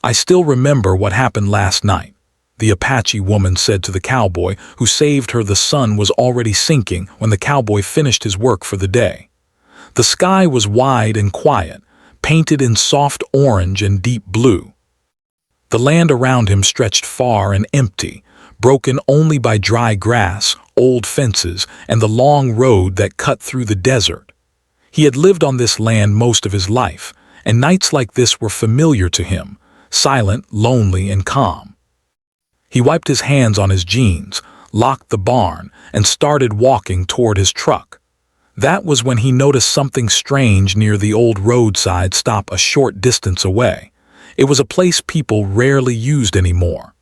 "I still remember what happened last night," the Apache woman said to the cowboy who saved her. The sun was already sinking when the cowboy finished his work for the day. The sky was wide and quiet, painted in soft orange and deep blue. The land around him stretched far and empty, broken only by dry grass, old fences, and the long road that cut through the desert. He had lived on this land most of his life, and nights like this were familiar to him, silent, lonely, and calm. He wiped his hands on his jeans, locked the barn, and started walking toward his truck. That was when he noticed something strange near the old roadside stop a short distance away. It was a place people rarely used anymore.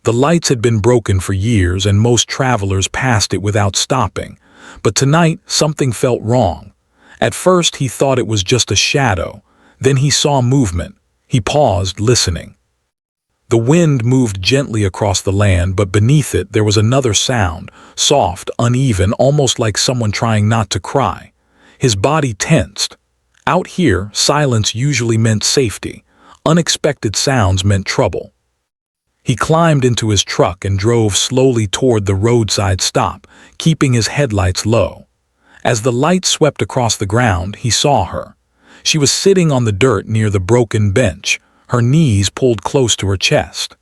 The lights had been broken for years and most travelers passed it without stopping, but tonight something felt wrong. At first he thought it was just a shadow, then he saw movement. He paused, listening. The wind moved gently across the land, but beneath it there was another sound, soft, uneven, almost like someone trying not to cry. His body tensed. Out here, silence usually meant safety. Unexpected sounds meant trouble. He climbed into his truck and drove slowly toward the roadside stop, keeping his headlights low. As the light swept across the ground, he saw her. She was sitting on the dirt near the broken bench, her knees pulled close to her chest.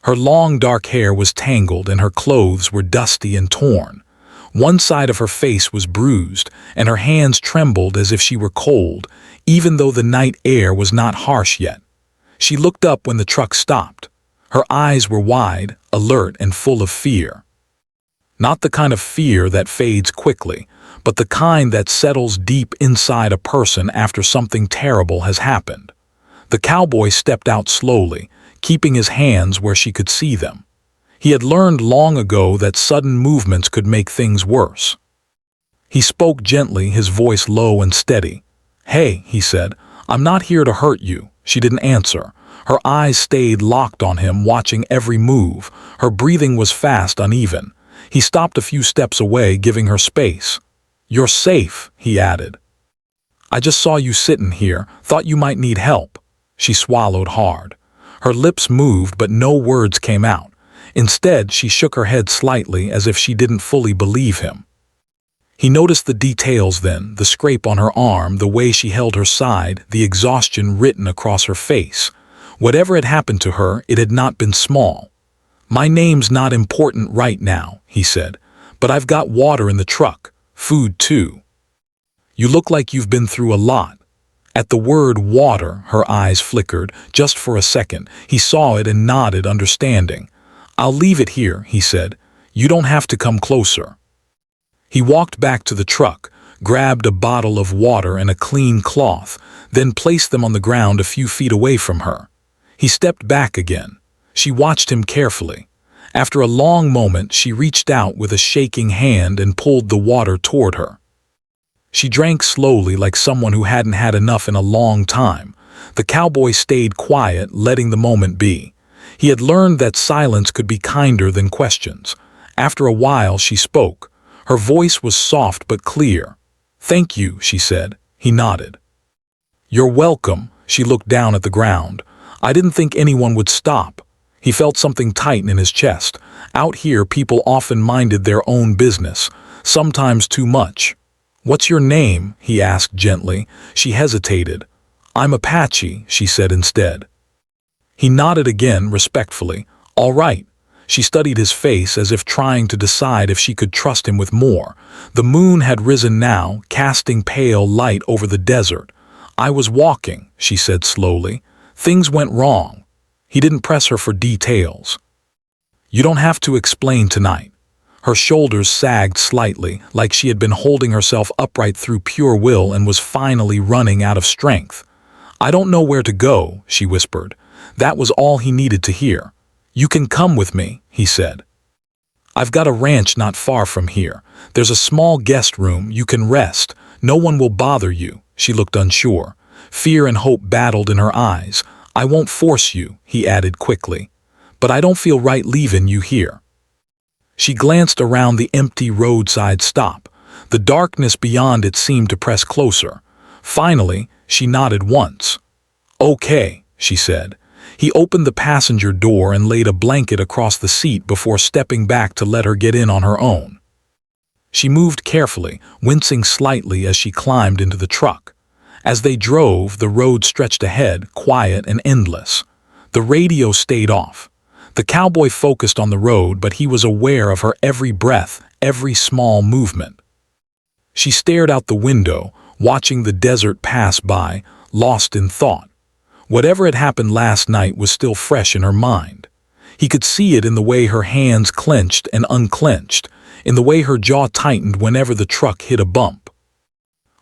Her long dark hair was tangled and her clothes were dusty and torn. One side of her face was bruised and her hands trembled as if she were cold, even though the night air was not harsh yet. She looked up when the truck stopped. Her eyes were wide, alert, and full of fear. Not the kind of fear that fades quickly, but the kind that settles deep inside a person after something terrible has happened. The cowboy stepped out slowly, keeping his hands where she could see them. He had learned long ago that sudden movements could make things worse. He spoke gently, his voice low and steady. "Hey," he said, "I'm not here to hurt you." She didn't answer. Her eyes stayed locked on him, watching every move. Her breathing was fast, uneven. He stopped a few steps away, giving her space. "You're safe," he added. "I just saw you sitting here, thought you might need help." She swallowed hard. Her lips moved, but no words came out. Instead, she shook her head slightly as if she didn't fully believe him. He noticed the details then, the scrape on her arm, the way she held her side, the exhaustion written across her face. Whatever had happened to her, it had not been small. "My name's not important right now," he said, "but I've got water in the truck, food too. You look like you've been through a lot." At the word water, her eyes flickered, just for a second. He saw it and nodded, understanding. "I'll leave it here," he said. "You don't have to come closer." He walked back to the truck, grabbed a bottle of water and a clean cloth, then placed them on the ground a few feet away from her. He stepped back again. She watched him carefully. After a long moment, she reached out with a shaking hand and pulled the water toward her. She drank slowly, like someone who hadn't had enough in a long time. The cowboy stayed quiet, letting the moment be. He had learned that silence could be kinder than questions. After a while, she spoke. Her voice was soft but clear. "Thank you," she said. He nodded. "You're welcome." She looked down at the ground. "I didn't think anyone would stop." He felt something tighten in his chest. Out here, people often minded their own business, sometimes too much. "What's your name?" he asked gently. She hesitated. "I'm Apache," she said instead. He nodded again, respectfully. "All right." She studied his face as if trying to decide if she could trust him with more. The moon had risen now, casting pale light over the desert. "I was walking," she said slowly. "Things went wrong." He didn't press her for details. "You don't have to explain tonight." Her shoulders sagged slightly, like she had been holding herself upright through pure will and was finally running out of strength. "I don't know where to go," she whispered. That was all he needed to hear. "You can come with me," he said. "I've got a ranch not far from here. There's a small guest room. You can rest. No one will bother you." She looked unsure. Fear and hope battled in her eyes. "I won't force you," he added quickly. "But I don't feel right leaving you here." She glanced around the empty roadside stop. The darkness beyond it seemed to press closer. Finally, she nodded once. "Okay," she said. He opened the passenger door and laid a blanket across the seat before stepping back to let her get in on her own. She moved carefully, wincing slightly as she climbed into the truck. As they drove, the road stretched ahead, quiet and endless. The radio stayed off. The cowboy focused on the road, but he was aware of her every breath, every small movement. She stared out the window, watching the desert pass by, lost in thought. Whatever had happened last night was still fresh in her mind. He could see it in the way her hands clenched and unclenched, in the way her jaw tightened whenever the truck hit a bump.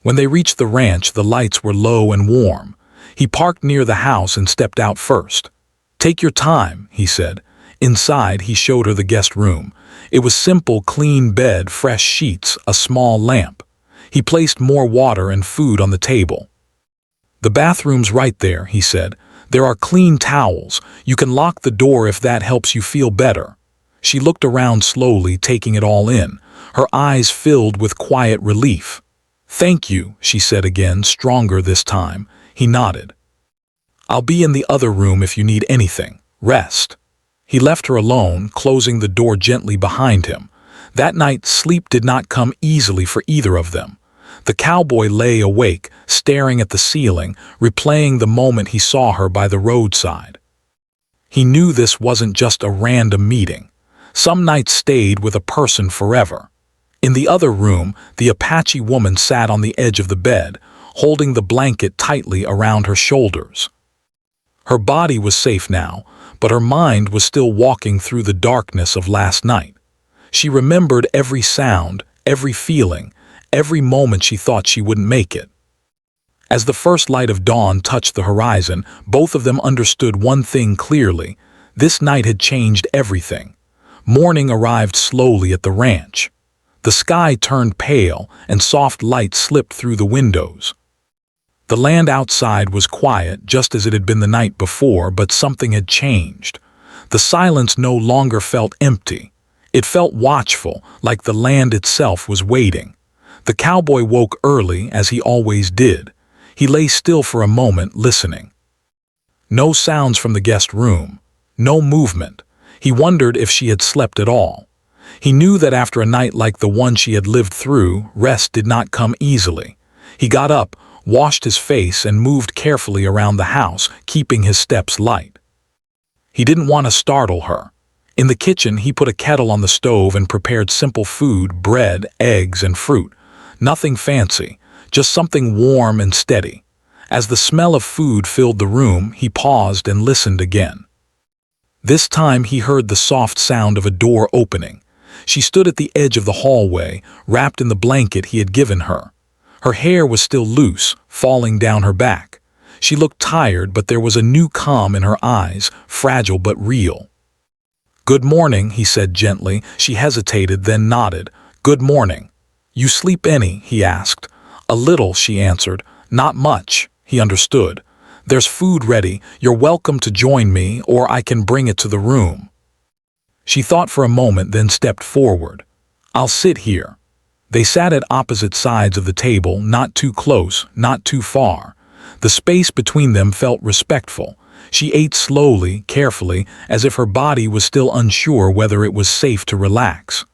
When they reached the ranch, the lights were low and warm. He parked near the house and stepped out first. "Take your time," he said. Inside, he showed her the guest room. It was simple, clean bed, fresh sheets, a small lamp. He placed more water and food on the table. "The bathroom's right there," he said. "There are clean towels. You can lock the door if that helps you feel better." She looked around slowly, taking it all in, her eyes filled with quiet relief. "Thank you," she said again, stronger this time. He nodded. "I'll be in the other room if you need anything. Rest." He left her alone, closing the door gently behind him. That night, sleep did not come easily for either of them. The cowboy lay awake, staring at the ceiling, replaying the moment he saw her by the roadside. He knew this wasn't just a random meeting. Some nights stayed with a person forever. In the other room, the Apache woman sat on the edge of the bed, holding the blanket tightly around her shoulders. Her body was safe now, but her mind was still walking through the darkness of last night. She remembered every sound, every feeling, every moment she thought she wouldn't make it. As the first light of dawn touched the horizon, both of them understood one thing clearly. This night had changed everything. Morning arrived slowly at the ranch. The sky turned pale, and soft light slipped through the windows. The land outside was quiet, just as it had been the night before, but something had changed. The silence no longer felt empty. It felt watchful, like the land itself was waiting. The cowboy woke early, as he always did. He lay still for a moment, listening. No sounds from the guest room. No movement. He wondered if she had slept at all. He knew that after a night like the one she had lived through, rest did not come easily. He got up, washed his face, and moved carefully around the house, keeping his steps light. He didn't want to startle her. In the kitchen, he put a kettle on the stove and prepared simple food, bread, eggs, and fruit. Nothing fancy, just something warm and steady. As the smell of food filled the room, he paused and listened again. This time he heard the soft sound of a door opening. She stood at the edge of the hallway, wrapped in the blanket he had given her. Her hair was still loose, falling down her back. She looked tired, but there was a new calm in her eyes, fragile but real. "Good morning," he said gently. She hesitated, then nodded. "Good morning." "You sleep any?" he asked. "A little," she answered. "Not much." He understood. "There's food ready. You're welcome to join me, or I can bring it to the room." She thought for a moment, then stepped forward. "I'll sit here." They sat at opposite sides of the table, not too close, not too far. The space between them felt respectful. She ate slowly, carefully, as if her body was still unsure whether it was safe to relax.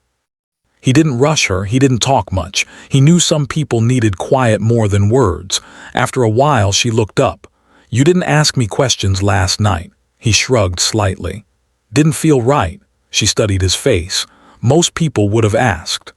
He didn't rush her, he didn't talk much. He knew some people needed quiet more than words. After a while, she looked up. "You didn't ask me questions last night." He shrugged slightly. "Didn't feel right." She studied his face. "Most people would have asked."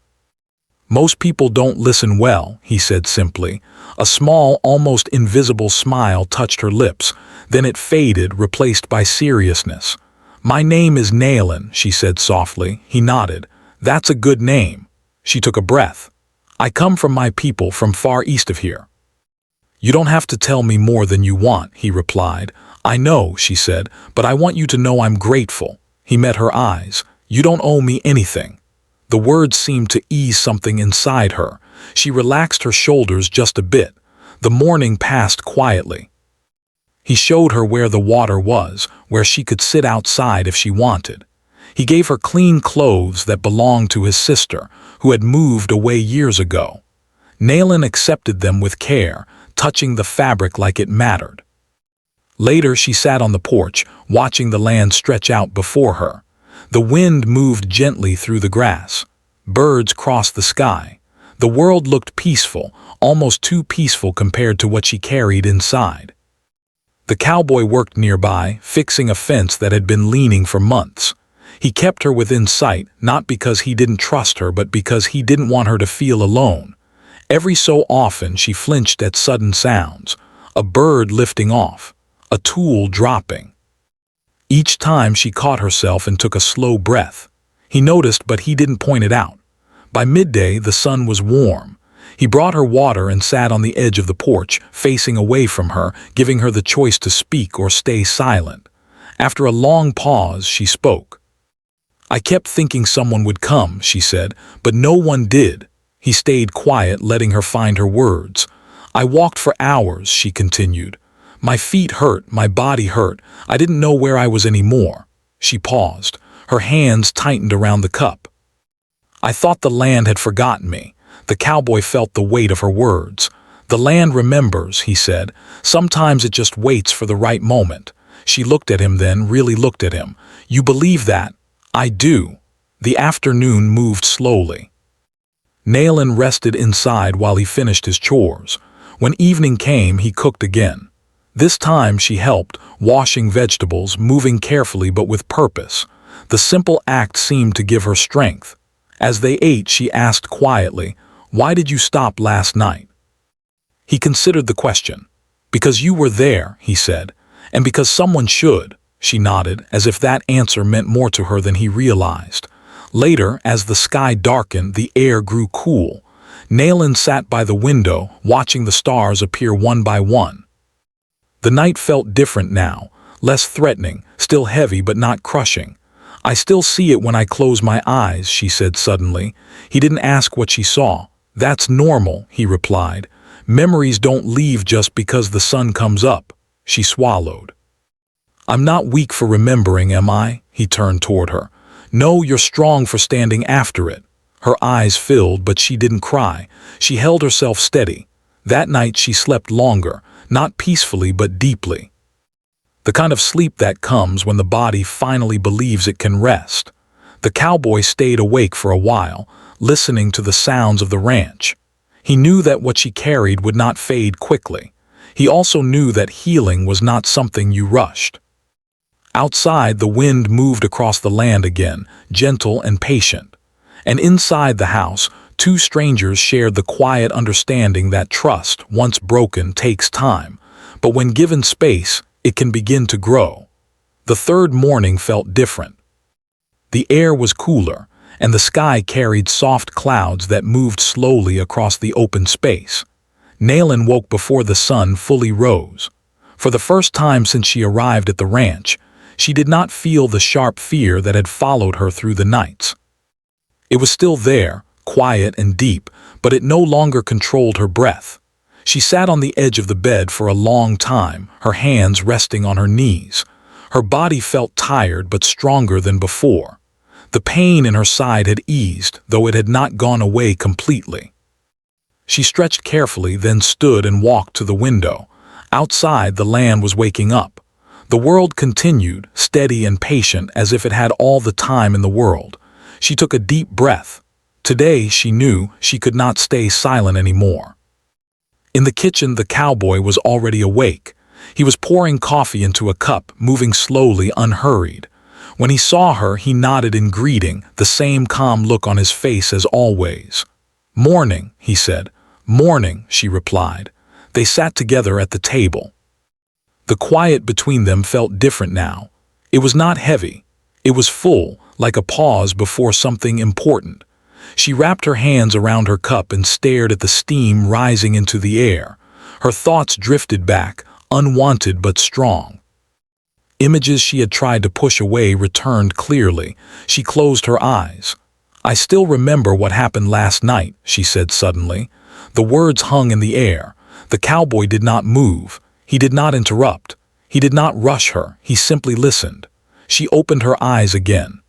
"Most people don't listen well," he said simply. A small, almost invisible smile touched her lips. Then it faded, replaced by seriousness. "My name is Nailin," she said softly. He nodded. "That's a good name." She took a breath. "I come from my people, from far east of here." "You don't have to tell me more than you want," he replied. "I know," she said, "but I want you to know I'm grateful." He met her eyes. "You don't owe me anything." The words seemed to ease something inside her. She relaxed her shoulders just a bit. The morning passed quietly. He showed her where the water was, where she could sit outside if she wanted. He gave her clean clothes that belonged to his sister, who had moved away years ago. Nailin accepted them with care, touching the fabric like it mattered. Later, she sat on the porch, watching the land stretch out before her. The wind moved gently through the grass. Birds crossed the sky. The world looked peaceful, almost too peaceful compared to what she carried inside. The cowboy worked nearby, fixing a fence that had been leaning for months. He kept her within sight, not because he didn't trust her, but because he didn't want her to feel alone. Every so often she flinched at sudden sounds, a bird lifting off, a tool dropping. Each time she caught herself and took a slow breath. He noticed, but he didn't point it out. By midday, the sun was warm. He brought her water and sat on the edge of the porch, facing away from her, giving her the choice to speak or stay silent. After a long pause, she spoke. "I kept thinking someone would come," she said, "but no one did." He stayed quiet, letting her find her words. "I walked for hours," she continued. "My feet hurt, my body hurt. I didn't know where I was anymore." She paused. Her hands tightened around the cup. "I thought the land had forgotten me." The cowboy felt the weight of her words. "The land remembers," he said. "Sometimes it just waits for the right moment." She looked at him then, really looked at him. "You believe that?" "I do." The afternoon moved slowly. Nayland rested inside while he finished his chores. When evening came, he cooked again. This time she helped, washing vegetables, moving carefully but with purpose. The simple act seemed to give her strength. As they ate, she asked quietly, "Why did you stop last night?" He considered the question. "Because you were there," he said, "and because someone should." She nodded, as if that answer meant more to her than he realized. Later, as the sky darkened, the air grew cool. Nayland sat by the window, watching the stars appear one by one. The night felt different now, less threatening, still heavy but not crushing. "I still see it when I close my eyes," she said suddenly. He didn't ask what she saw. "That's normal," he replied. "Memories don't leave just because the sun comes up." She swallowed. "I'm not weak for remembering, am I?" He turned toward her. "No, you're strong for standing after it." Her eyes filled, but she didn't cry. She held herself steady. That night she slept longer, not peacefully but deeply. The kind of sleep that comes when the body finally believes it can rest. The cowboy stayed awake for a while, listening to the sounds of the ranch. He knew that what she carried would not fade quickly. He also knew that healing was not something you rushed. Outside, the wind moved across the land again, gentle and patient. And inside the house, two strangers shared the quiet understanding that trust, once broken, takes time. But when given space, it can begin to grow. The third morning felt different. The air was cooler, and the sky carried soft clouds that moved slowly across the open space. Nayland woke before the sun fully rose. For the first time since she arrived at the ranch, she did not feel the sharp fear that had followed her through the nights. It was still there, quiet and deep, but it no longer controlled her breath. She sat on the edge of the bed for a long time, her hands resting on her knees. Her body felt tired but stronger than before. The pain in her side had eased, though it had not gone away completely. She stretched carefully, then stood and walked to the window. Outside, the land was waking up. The world continued, steady and patient, as if it had all the time in the world. She took a deep breath. Today, she knew she could not stay silent anymore. In the kitchen, the cowboy was already awake. He was pouring coffee into a cup, moving slowly, unhurried. When he saw her, he nodded in greeting, the same calm look on his face as always. "Morning," he said. "Morning," she replied. They sat together at the table. The quiet between them felt different now. It was not heavy. It was full, like a pause before something important. She wrapped her hands around her cup and stared at the steam rising into the air. Her thoughts drifted back, unwanted but strong. Images she had tried to push away returned clearly. She closed her eyes. "I still remember what happened last night," she said suddenly. The words hung in the air. The cowboy did not move. He did not interrupt. He did not rush her. He simply listened. She opened her eyes again.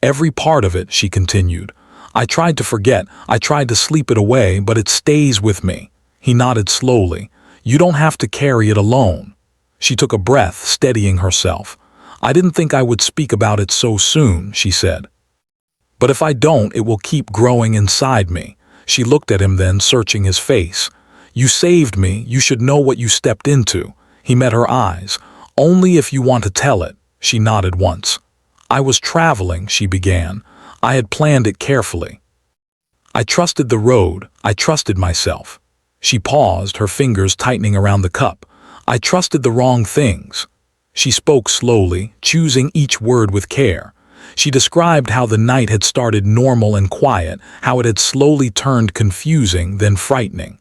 "Every part of it," she continued. "I tried to forget. I tried to sleep it away, but it stays with me." He nodded slowly. "You don't have to carry it alone." She took a breath, steadying herself. "I didn't think I would speak about it so soon," she said. "But if I don't, it will keep growing inside me." She looked at him then, searching his face. "You saved me. You should know what you stepped into." He met her eyes. "Only if you want to tell it." She nodded once. "I was traveling," she began. "I had planned it carefully. I trusted the road. I trusted myself." She paused, her fingers tightening around the cup. "I trusted the wrong things." She spoke slowly, choosing each word with care. She described how the night had started normal and quiet, how it had slowly turned confusing, then frightening.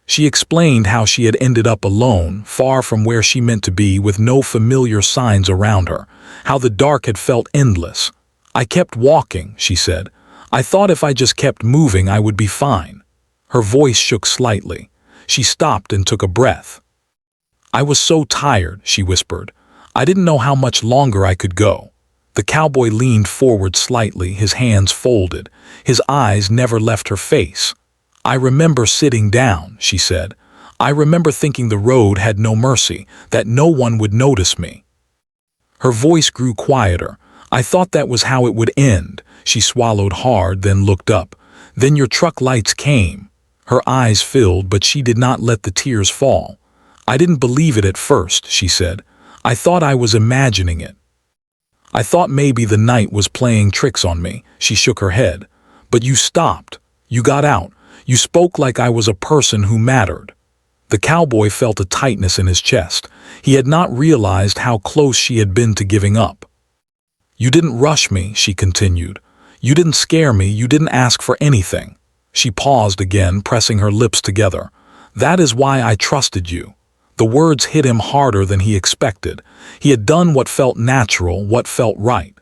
She explained how she had ended up alone, far from where she meant to be, with no familiar signs around her, how the dark had felt endless. "I kept walking," she said. "I thought if I just kept moving I would be fine." Her voice shook slightly. She stopped and took a breath. "I was so tired," she whispered. "I didn't know how much longer I could go." The cowboy leaned forward slightly, his hands folded. His eyes never left her face. "I remember sitting down," she said. "I remember thinking the road had no mercy, that no one would notice me." Her voice grew quieter. "I thought that was how it would end." She swallowed hard, then looked up. "Then your truck lights came." Her eyes filled, but she did not let the tears fall. "I didn't believe it at first," she said. "I thought I was imagining it. I thought maybe the night was playing tricks on me." She shook her head. "But you stopped. You got out. You spoke like I was a person who mattered." The cowboy felt a tightness in his chest. He had not realized how close she had been to giving up. "You didn't rush me," she continued. "You didn't scare me. You didn't ask for anything." She paused again, pressing her lips together. "That is why I trusted you." The words hit him harder than he expected. He had done what felt natural, what felt right.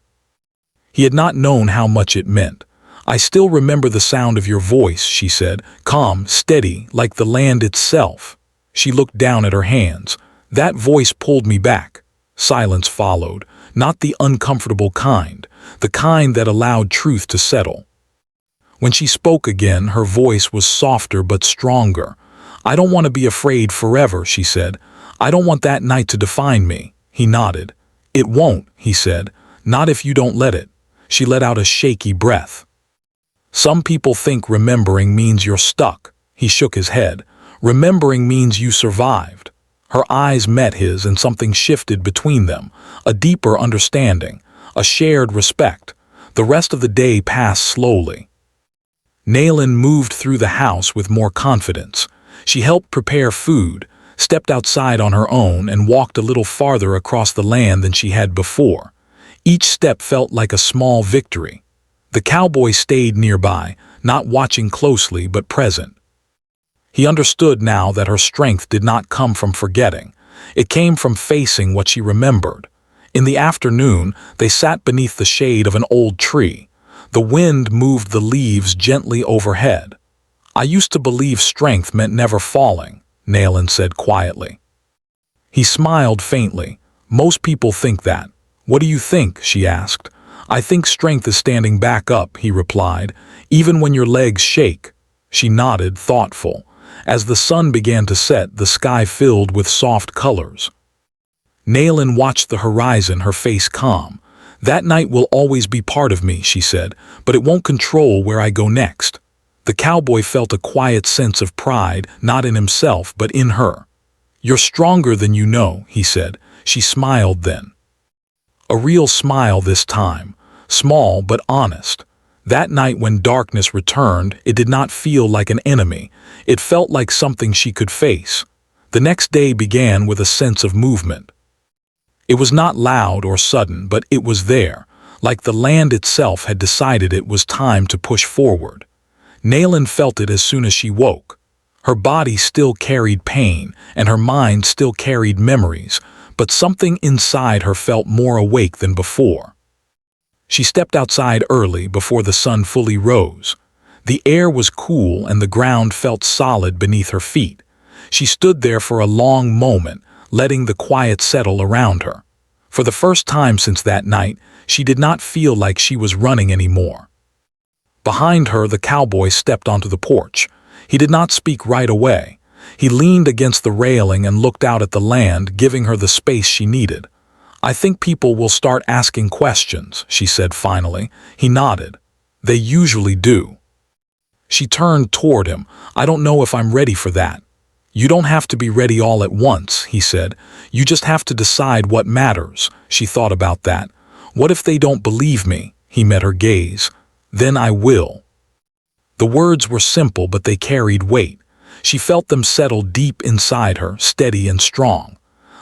He had not known how much it meant. "I still remember the sound of your voice," she said, "calm, steady, like the land itself." She looked down at her hands. "That voice pulled me back." Silence followed, not the uncomfortable kind, the kind that allowed truth to settle. When she spoke again, her voice was softer but stronger. "I don't want to be afraid forever," she said. "I don't want that night to define me." He nodded. "It won't," he said. "Not if you don't let it." She let out a shaky breath. "Some people think remembering means you're stuck." He shook his head. "Remembering means you survived." Her eyes met his and something shifted between them, a deeper understanding, a shared respect. The rest of the day passed slowly. Naylin moved through the house with more confidence. She helped prepare food, stepped outside on her own, and walked a little farther across the land than she had before. Each step felt like a small victory. The cowboy stayed nearby, not watching closely but present. He understood now that her strength did not come from forgetting. It came from facing what she remembered. In the afternoon, they sat beneath the shade of an old tree. The wind moved the leaves gently overhead. "I used to believe strength meant never falling," Naylin said quietly. He smiled faintly. "Most people think that." "What do you think?" she asked. "I think strength is standing back up," he replied, "even when your legs shake." She nodded, thoughtful. As the sun began to set, the sky filled with soft colors. Naylin watched the horizon, her face calm. "That night will always be part of me," she said, "but it won't control where I go next." The cowboy felt a quiet sense of pride, not in himself, but in her. "You're stronger than you know," he said. She smiled then. A real smile this time, small but honest. That night when darkness returned, it did not feel like an enemy. It felt like something she could face. The next day began with a sense of movement. It was not loud or sudden, but it was there, like the land itself had decided it was time to push forward. Naylin felt it as soon as she woke. Her body still carried pain, and her mind still carried memories, but something inside her felt more awake than before. She stepped outside early, before the sun fully rose. The air was cool and the ground felt solid beneath her feet. She stood there for a long moment, letting the quiet settle around her. For the first time since that night, she did not feel like she was running anymore. Behind her, the cowboy stepped onto the porch. He did not speak right away. He leaned against the railing and looked out at the land, giving her the space she needed. "I think people will start asking questions," she said finally. He nodded. "They usually do." She turned toward him. "I don't know if I'm ready for that." "You don't have to be ready all at once," he said. "You just have to decide what matters." She thought about that. "What if they don't believe me?" He met her gaze. "Then I will." The words were simple, but they carried weight. She felt them settle deep inside her, steady and strong.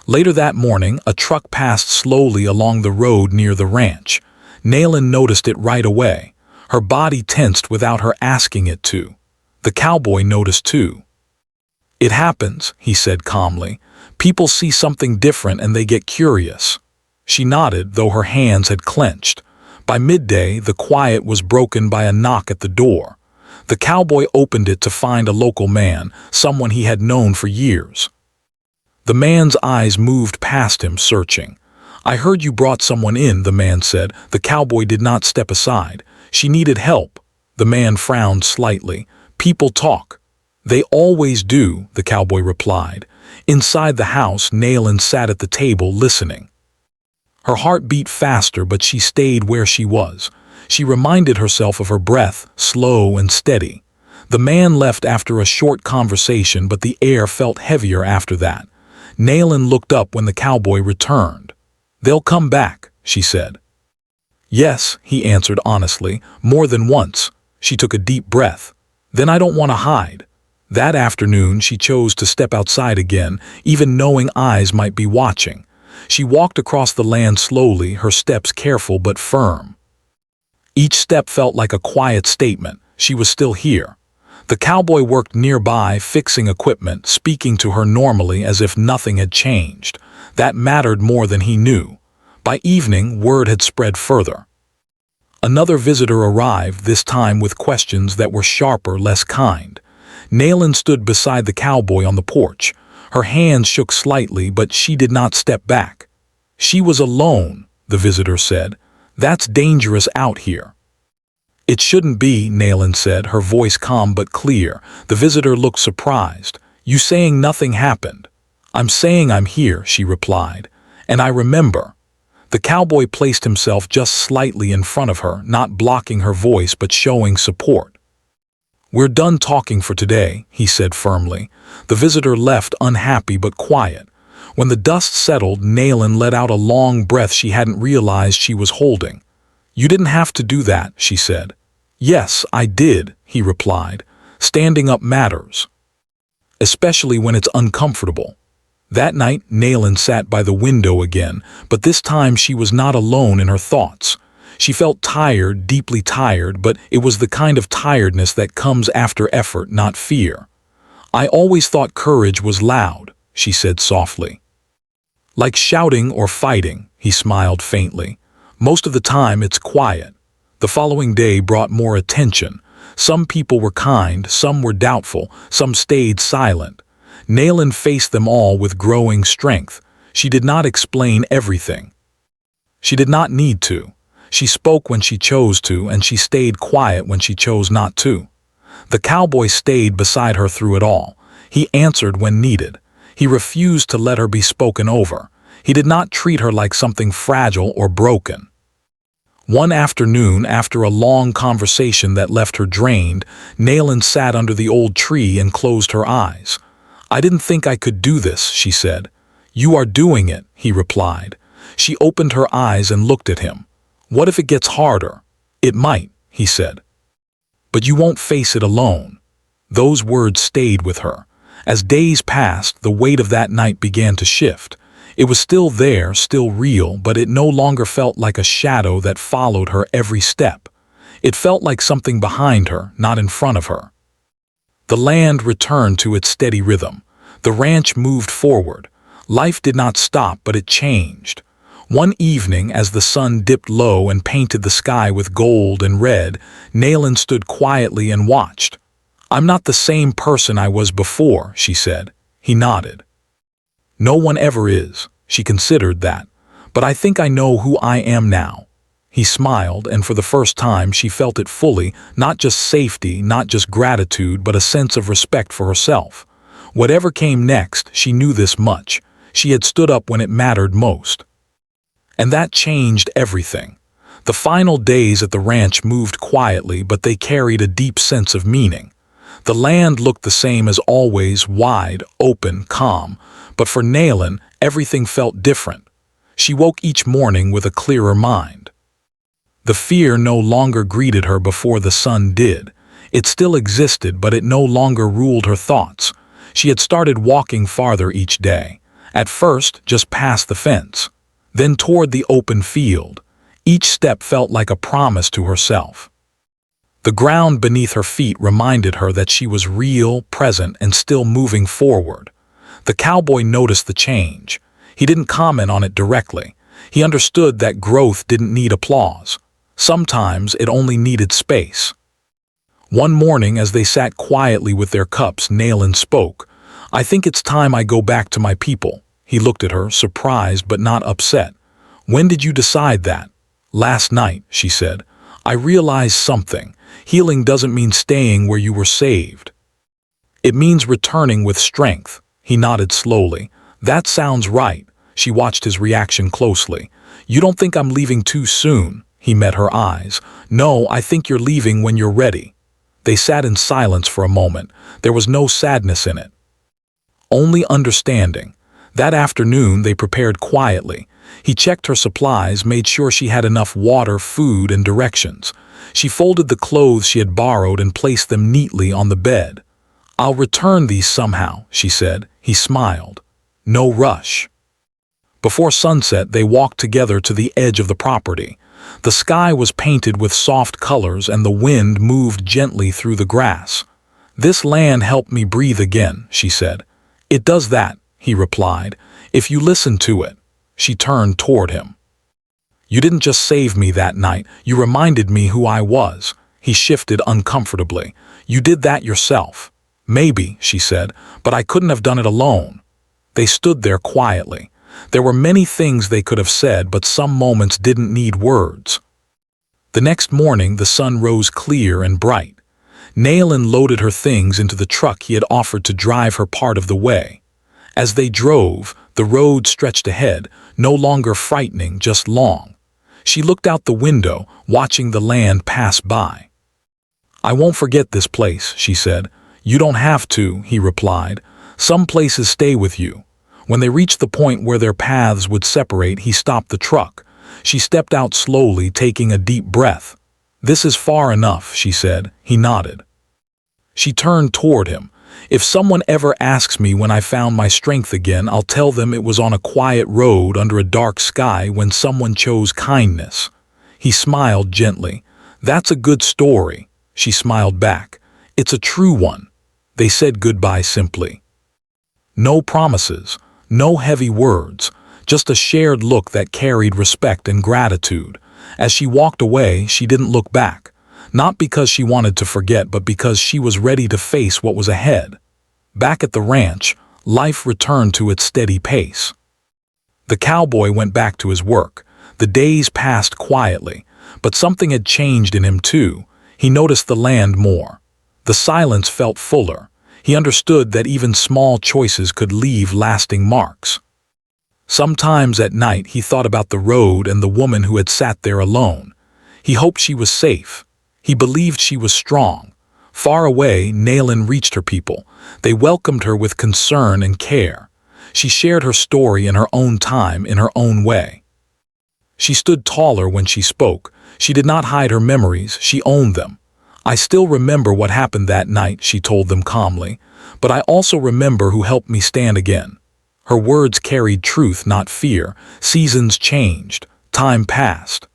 Later that morning, a truck passed slowly along the road near the ranch. Nayland noticed it right away. Her body tensed without her asking it to. The cowboy noticed too. "It happens," he said calmly. "People see something different and they get curious." She nodded, though her hands had clenched. By midday, the quiet was broken by a knock at the door. The cowboy opened it to find a local man, someone he had known for years. The man's eyes moved past him, searching. "I heard you brought someone in," the man said. The cowboy did not step aside. "She needed help." The man frowned slightly. "People talk." "They always do," the cowboy replied. Inside the house, Nayland sat at the table listening. Her heart beat faster, but she stayed where she was. She reminded herself of her breath, slow and steady. The man left after a short conversation, but the air felt heavier after that. Nayland looked up when the cowboy returned. "They'll come back," she said. "Yes," he answered honestly, "more than once." She took a deep breath. "Then I don't want to hide." That afternoon, she chose to step outside again, even knowing eyes might be watching. She walked across the land slowly, her steps careful but firm. Each step felt like a quiet statement. She was still here. The cowboy worked nearby, fixing equipment, speaking to her normally as if nothing had changed. That mattered more than he knew. By evening, word had spread further. Another visitor arrived, this time with questions that were sharper, less kind. Nayland stood beside the cowboy on the porch. Her hands shook slightly, but she did not step back. "She was alone," the visitor said. "That's dangerous out here." "It shouldn't be," Nayland said, her voice calm but clear. The visitor looked surprised. "You saying nothing happened?" "I'm saying I'm here," she replied. "And I remember." The cowboy placed himself just slightly in front of her, not blocking her voice but showing support. "We're done talking for today," he said firmly. The visitor left, unhappy but quiet. When the dust settled, Nayland let out a long breath she hadn't realized she was holding. "You didn't have to do that," she said. "Yes, I did," he replied. "Standing up matters. Especially when it's uncomfortable." That night, Nayland sat by the window again, but this time she was not alone in her thoughts. She felt tired, deeply tired, but it was the kind of tiredness that comes after effort, not fear. "I always thought courage was loud," she said softly. "Like shouting or fighting," he smiled faintly. "Most of the time it's quiet." The following day brought more attention. Some people were kind, some were doubtful, some stayed silent. Nayland faced them all with growing strength. She did not explain everything. She did not need to. She spoke when she chose to, and she stayed quiet when she chose not to. The cowboy stayed beside her through it all. He answered when needed. He refused to let her be spoken over. He did not treat her like something fragile or broken. One afternoon, after a long conversation that left her drained, Nayland sat under the old tree and closed her eyes. "I didn't think I could do this," she said. "You are doing it," he replied. She opened her eyes and looked at him. "What if it gets harder?" "It might," he said. "But you won't face it alone." Those words stayed with her. As days passed, the weight of that night began to shift. It was still there, still real, but it no longer felt like a shadow that followed her every step. It felt like something behind her, not in front of her. The land returned to its steady rhythm. The ranch moved forward. Life did not stop, but it changed. One evening, as the sun dipped low and painted the sky with gold and red, Nayland stood quietly and watched. "I'm not the same person I was before," she said. He nodded. "No one ever is." She considered that. "But I think I know who I am now." He smiled, and for the first time she felt it fully, not just safety, not just gratitude, but a sense of respect for herself. Whatever came next, she knew this much. She had stood up when it mattered most. And that changed everything. The final days at the ranch moved quietly, but they carried a deep sense of meaning. The land looked the same as always, wide, open, calm, but for Naylin, everything felt different. She woke each morning with a clearer mind. The fear no longer greeted her before the sun did. It still existed, but it no longer ruled her thoughts. She had started walking farther each day. At first, just past the fence, then toward the open field. Each step felt like a promise to herself. The ground beneath her feet reminded her that she was real, present, and still moving forward. The cowboy noticed the change. He didn't comment on it directly. He understood that growth didn't need applause. Sometimes it only needed space. One morning, as they sat quietly with their cups, Naylin spoke. "I think it's time I go back to my people." He looked at her, surprised but not upset. "When did you decide that?" "Last night," she said. "I realized something. Healing doesn't mean staying where you were saved. It means returning with strength." He nodded slowly. "That sounds right." She watched his reaction closely. "You don't think I'm leaving too soon?" He met her eyes. "No, I think you're leaving when you're ready." They sat in silence for a moment. There was no sadness in it, only understanding. That afternoon they prepared quietly. He checked her supplies, made sure she had enough water, food, and directions. She folded the clothes she had borrowed and placed them neatly on the bed. "I'll return these somehow," she said. He smiled. "No rush." Before sunset, they walked together to the edge of the property. The sky was painted with soft colors and the wind moved gently through the grass. "This land helped me breathe again," she said. "It does that," he replied, "if you listen to it." She turned toward him. "You didn't just save me that night, you reminded me who I was." He shifted uncomfortably. "You did that yourself." "Maybe," she said, "but I couldn't have done it alone." They stood there quietly. There were many things they could have said, but some moments didn't need words. The next morning, the sun rose clear and bright. Naylin loaded her things into the truck he had offered to drive her part of the way. As they drove, the road stretched ahead, no longer frightening, just long. She looked out the window, watching the land pass by. "I won't forget this place," she said. "You don't have to," he replied. "Some places stay with you." When they reached the point where their paths would separate, he stopped the truck. She stepped out slowly, taking a deep breath. "This is far enough," she said. He nodded. She turned toward him. "If someone ever asks me when I found my strength again, I'll tell them it was on a quiet road under a dark sky when someone chose kindness." He smiled gently. "That's a good story." She smiled back. "It's a true one." They said goodbye simply. No promises, no heavy words, just a shared look that carried respect and gratitude. As she walked away, she didn't look back. Not because she wanted to forget, but because she was ready to face what was ahead. Back at the ranch, life returned to its steady pace. The cowboy went back to his work. The days passed quietly, but something had changed in him too. He noticed the land more. The silence felt fuller. He understood that even small choices could leave lasting marks. Sometimes at night he thought about the road and the woman who had sat there alone. He hoped she was safe. He believed she was strong. Far away, Naylin reached her people. They welcomed her with concern and care. She shared her story in her own time, in her own way. She stood taller when she spoke. She did not hide her memories, she owned them. "I still remember what happened that night," she told them calmly, "but I also remember who helped me stand again." Her words carried truth, not fear. Seasons changed. Time passed.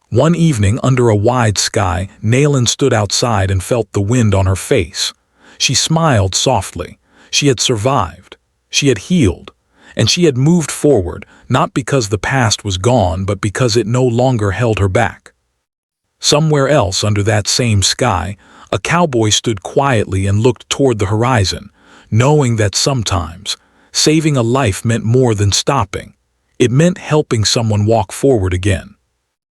One evening, under a wide sky, Naylin stood outside and felt the wind on her face. She smiled softly. She had survived. She had healed. And she had moved forward, not because the past was gone, but because it no longer held her back. Somewhere else, under that same sky, a cowboy stood quietly and looked toward the horizon, knowing that sometimes saving a life meant more than stopping. It meant helping someone walk forward again.